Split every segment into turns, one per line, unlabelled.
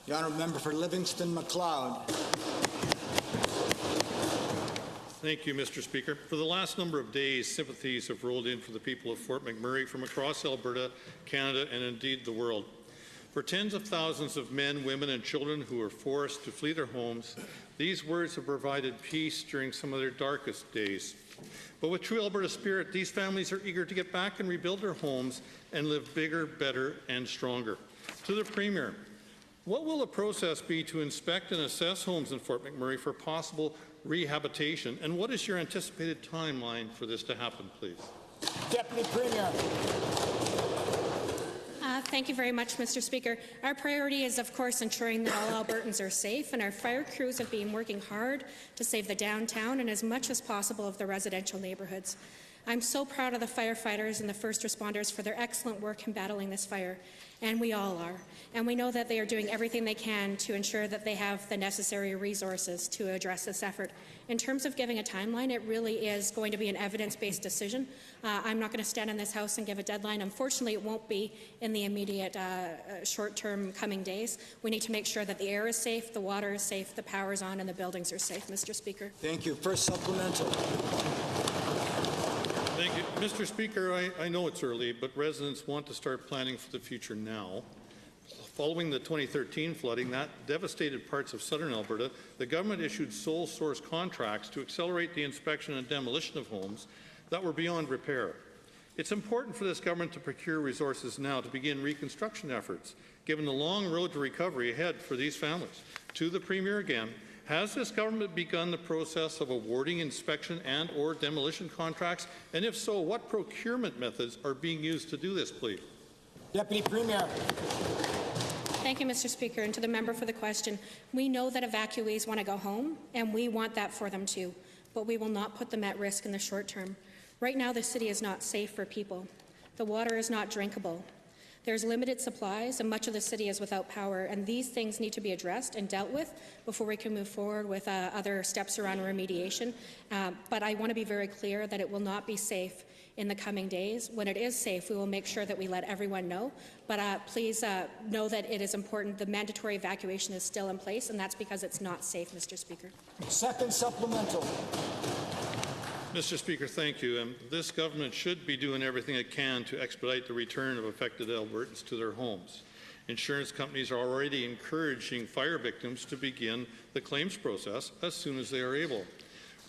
The honourable member for Livingstone-Macleod.
Thank you, Mr. Speaker. For the last number of days, sympathies have rolled in for the people of Fort McMurray from across Alberta, Canada, and indeed the world. For tens of thousands of men, women, and children who were forced to flee their homes, these words have provided peace during some of their darkest days. But with true Alberta spirit, these families are eager to get back and rebuild their homes and live bigger, better, and stronger. To the Premier, what will the process be to inspect and assess homes in Fort McMurray for possible rehabilitation, and what is your anticipated timeline for this to happen, please?
Deputy Premier.
Thank you very much, Mr. Speaker. Our priority is, of course, ensuring that all Albertans are safe, and our fire crews have been working hard to save the downtown and as much as possible of the residential neighbourhoods. I'm so proud of the firefighters and the first responders for their excellent work in battling this fire, and we all are. And we know that they are doing everything they can to ensure that they have the necessary resources to address this effort. In terms of giving a timeline, it really is going to be an evidence-based decision. I'm not going to stand in this House and give a deadline. Unfortunately, it won't be in the immediate short-term coming days. We need to make sure that the air is safe, the water is safe, the power is on, and the buildings are safe, Mr. Speaker.
Thank you. First supplemental.
Thank you. Mr. Speaker, I know it's early, but residents want to start planning for the future now. Following the 2013 flooding that devastated parts of southern Alberta, the government issued sole source contracts to accelerate the inspection and demolition of homes that were beyond repair. It's important for this government to procure resources now to begin reconstruction efforts, given the long road to recovery ahead for these families. To the Premier again, has this government begun the process of awarding inspection and/or demolition contracts? And if so, what procurement methods are being used to do this, please?
Deputy Premier.
Thank you, Mr. Speaker. And to the member for the question, we know that evacuees want to go home, and we want that for them too, but we will not put them at risk in the short term. Right now, the city is not safe for people. The water is not drinkable. There's limited supplies, and much of the city is without power, and these things need to be addressed and dealt with before we can move forward with other steps around remediation. But I want to be very clear that it will not be safe in the coming days. When it is safe, we will make sure that we let everyone know. But please know that it is important. The mandatory evacuation is still in place, and that's because it's not safe, Mr. Speaker.
Second supplemental.
Mr. Speaker, thank you. This government should be doing everything it can to expedite the return of affected Albertans to their homes. Insurance companies are already encouraging fire victims to begin the claims process as soon as they are able.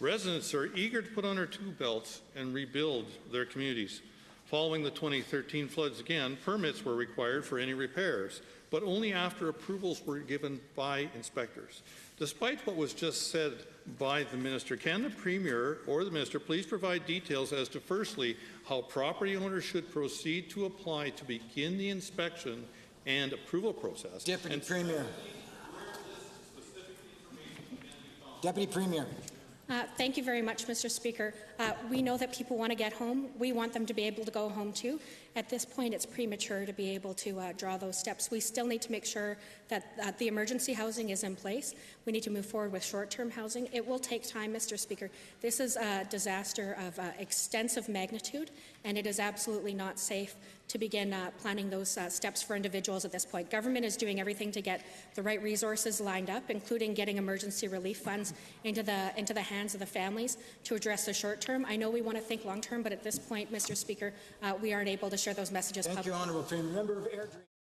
Residents are eager to put on their tool belts and rebuild their communities. Following the 2013 floods again, permits were required for any repairs, but only after approvals were given by inspectors. Despite what was just said by the Minister, can the Premier or the Minister please provide details as to, firstly, how property owners should proceed to apply to begin the inspection and approval process?
Deputy Premier. Deputy Premier.
Thank you very much, Mr. Speaker. We know that people want to get home. We want them to be able to go home too. At this point, it's premature to be able to draw those steps. We still need to make sure that the emergency housing is in place. We need to move forward with short-term housing. It will take time, Mr. Speaker. This is a disaster of extensive magnitude, and it is absolutely not safe to begin planning those steps for individuals at this point. Government is doing everything to get the right resources lined up, including getting emergency relief funds into the hands of the families to address the short term. I know we want to think long term, but at this point, Mr. Speaker, we aren't able to share those messages publicly.
Thank you, Honourable Premier. Member of Airdrie.